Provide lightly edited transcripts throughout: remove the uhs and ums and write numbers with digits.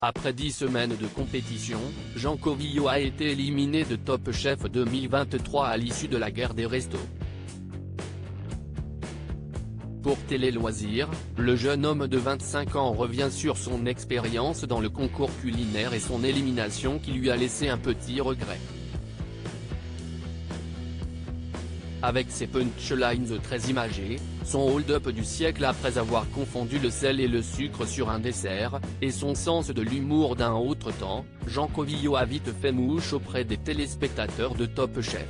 Après 10 semaines de compétition, Jean Covillault a été éliminé de Top Chef 2023 à l'issue de la guerre des restos. Pour Télé Loisirs, le jeune homme de 25 ans revient sur son expérience dans le concours culinaire et son élimination qui lui a laissé un petit regret. Avec ses punchlines très imagées, son hold-up du siècle après avoir confondu le sel et le sucre sur un dessert, et son sens de l'humour d'un autre temps, Jean Covillault a vite fait mouche auprès des téléspectateurs de Top Chef.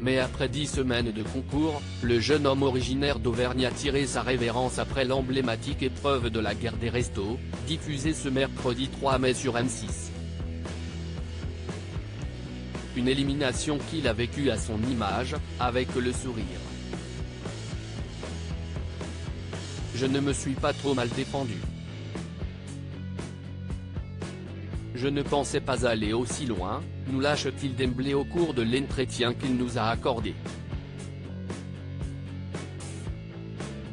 Mais après 10 semaines de concours, le jeune homme originaire d'Auvergne a tiré sa révérence après l'emblématique épreuve de la guerre des restos, diffusée ce mercredi 3 mai sur M6. Une élimination qu'il a vécue à son image, avec le sourire. Je ne me suis pas trop mal défendu. Je ne pensais pas aller aussi loin, nous lâche-t-il d'emblée au cours de l'entretien qu'il nous a accordé.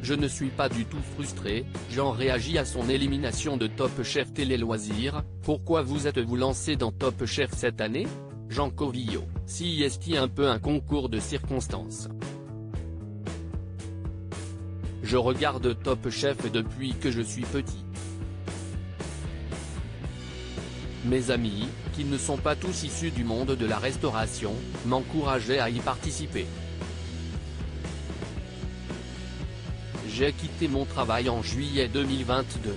Je ne suis pas du tout frustré, Jean réagit à son élimination de Top Chef Télé Loisirs. Pourquoi vous êtes-vous lancé dans Top Chef cette année ? Jean Covillault, si est-il un peu un concours de circonstances. Je regarde Top Chef depuis que je suis petit. Mes amis, qui ne sont pas tous issus du monde de la restauration, m'encourageaient à y participer. J'ai quitté mon travail en juillet 2022.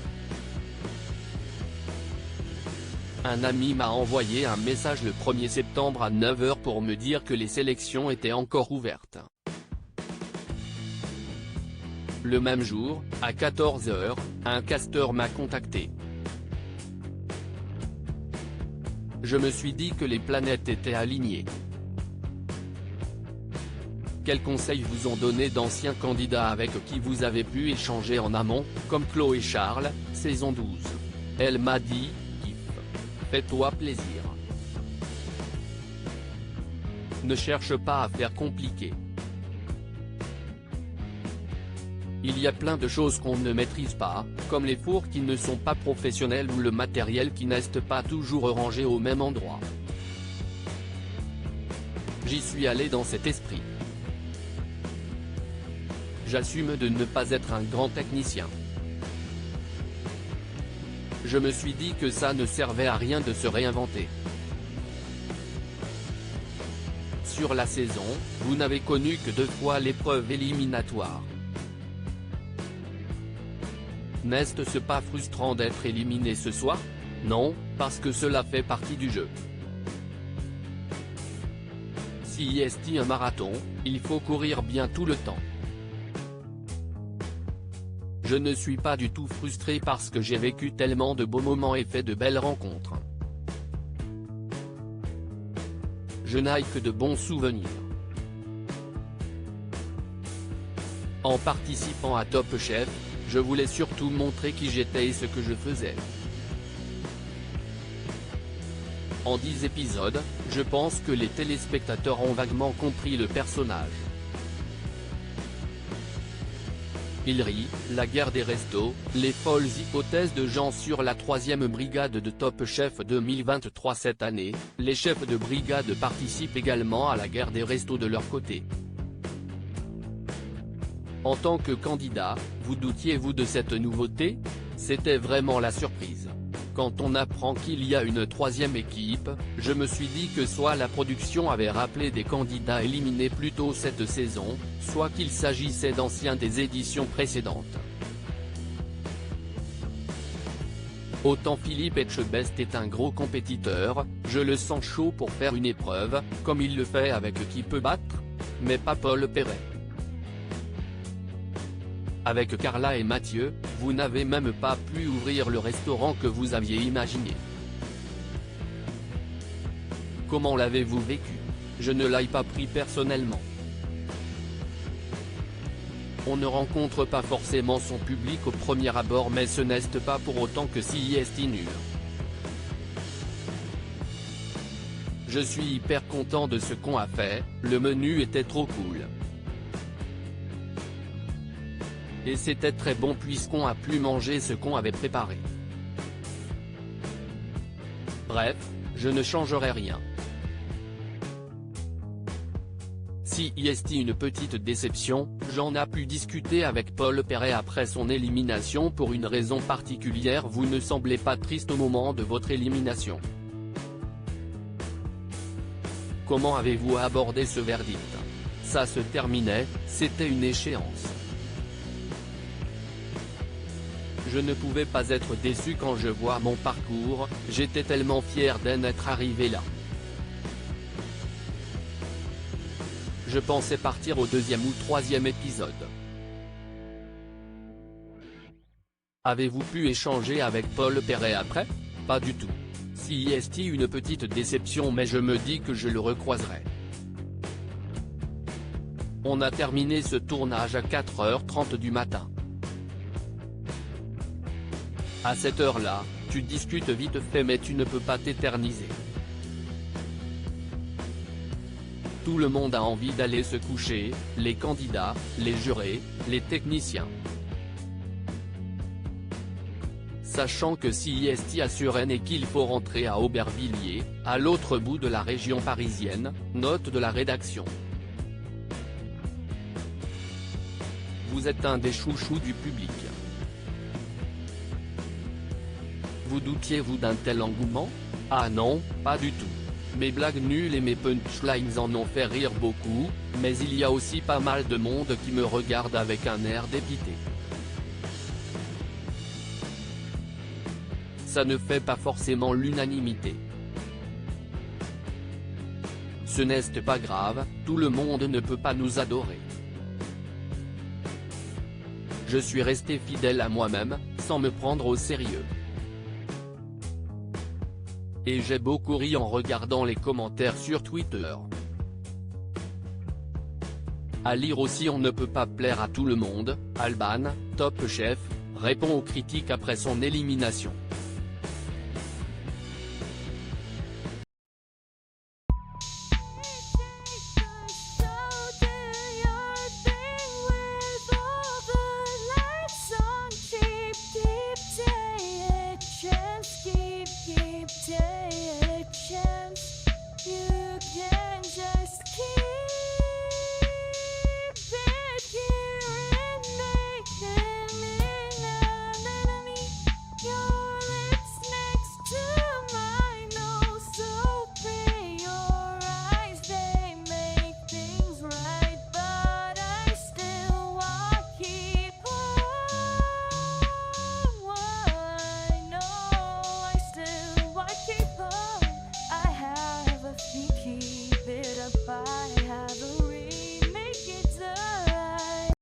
Un ami m'a envoyé un message le 1er septembre à 9 h pour me dire que les sélections étaient encore ouvertes. Le même jour, à 14 h, un casteur m'a contacté. Je me suis dit que les planètes étaient alignées. Quels conseils vous ont donné d'anciens candidats avec qui vous avez pu échanger en amont, comme Chloé Charles, saison 12. Elle m'a dit, fais-toi plaisir. Ne cherche pas à faire compliqué. Il y a plein de choses qu'on ne maîtrise pas, comme les fours qui ne sont pas professionnels ou le matériel qui n'est pas toujours rangé au même endroit. J'y suis allé dans cet esprit. J'assume de ne pas être un grand technicien. Je me suis dit que ça ne servait à rien de se réinventer. Sur la saison, vous n'avez connu que 2 fois l'épreuve éliminatoire. N'est-ce pas frustrant d'être éliminé ce soir? Non, parce que cela fait partie du jeu. Si est un marathon, il faut courir bien tout le temps. Je ne suis pas du tout frustré parce que j'ai vécu tellement de beaux moments et fait de belles rencontres. Je n'ai que de bons souvenirs. En participant à Top Chef, je voulais surtout montrer qui j'étais et ce que je faisais. En 10 épisodes, je pense que les téléspectateurs ont vaguement compris le personnage. Il rit, la guerre des restos, les folles hypothèses de Jean sur la 3e brigade de Top Chef 2023 cette année, les chefs de brigade participent également à la guerre des restos de leur côté. En tant que candidat, vous doutiez-vous de cette nouveauté? C'était vraiment la surprise. Quand on apprend qu'il y a une 3e équipe, je me suis dit que soit la production avait rappelé des candidats éliminés plus tôt cette saison, soit qu'il s'agissait d'anciens des éditions précédentes. Autant Philippe Etchebest est un gros compétiteur, je le sens chaud pour faire une épreuve, comme il le fait avec Qui peut battre, mais pas Paul Perret. Avec Carla et Mathieu, vous n'avez même pas pu ouvrir le restaurant que vous aviez imaginé. Comment l'avez-vous vécu? Je ne l'ai pas pris personnellement. On ne rencontre pas forcément son public au premier abord, mais ce n'est pas pour autant que si est nul. Je suis hyper content de ce qu'on a fait, le menu était trop cool. Et c'était très bon puisqu'on a pu manger ce qu'on avait préparé. Bref, je ne changerai rien. Si est une petite déception, j'en ai pu discuter avec Paul Perret après son élimination pour une raison particulière. Vous ne semblez pas triste au moment de votre élimination. Comment avez-vous abordé ce verdict? Ça se terminait, c'était une échéance. Je ne pouvais pas être déçu quand je vois mon parcours, j'étais tellement fier d'en être arrivé là. Je pensais partir au 2e ou 3e épisode. Avez-vous pu échanger avec Paul Perret après? Pas du tout. Si est une petite déception mais je me dis que je le recroiserai. On a terminé ce tournage à 4h30 du matin. À cette heure-là, tu discutes vite fait mais tu ne peux pas t'éterniser. Tout le monde a envie d'aller se coucher, les candidats, les jurés, les techniciens. Sachant que si est à Suresnes et qu'il faut rentrer à Aubervilliers, à l'autre bout de la région parisienne, note de la rédaction. Vous êtes un des chouchous du public. Vous doutiez-vous d'un tel engouement? Ah non, pas du tout. Mes blagues nulles et mes punchlines en ont fait rire beaucoup, mais il y a aussi pas mal de monde qui me regarde avec un air dépité. Ça ne fait pas forcément l'unanimité. Ce n'est pas grave, tout le monde ne peut pas nous adorer. Je suis resté fidèle à moi-même, sans me prendre au sérieux. Et j'ai beaucoup ri en regardant les commentaires sur Twitter. À lire aussi on ne peut pas plaire à tout le monde, Alban, Top Chef, répond aux critiques après son élimination.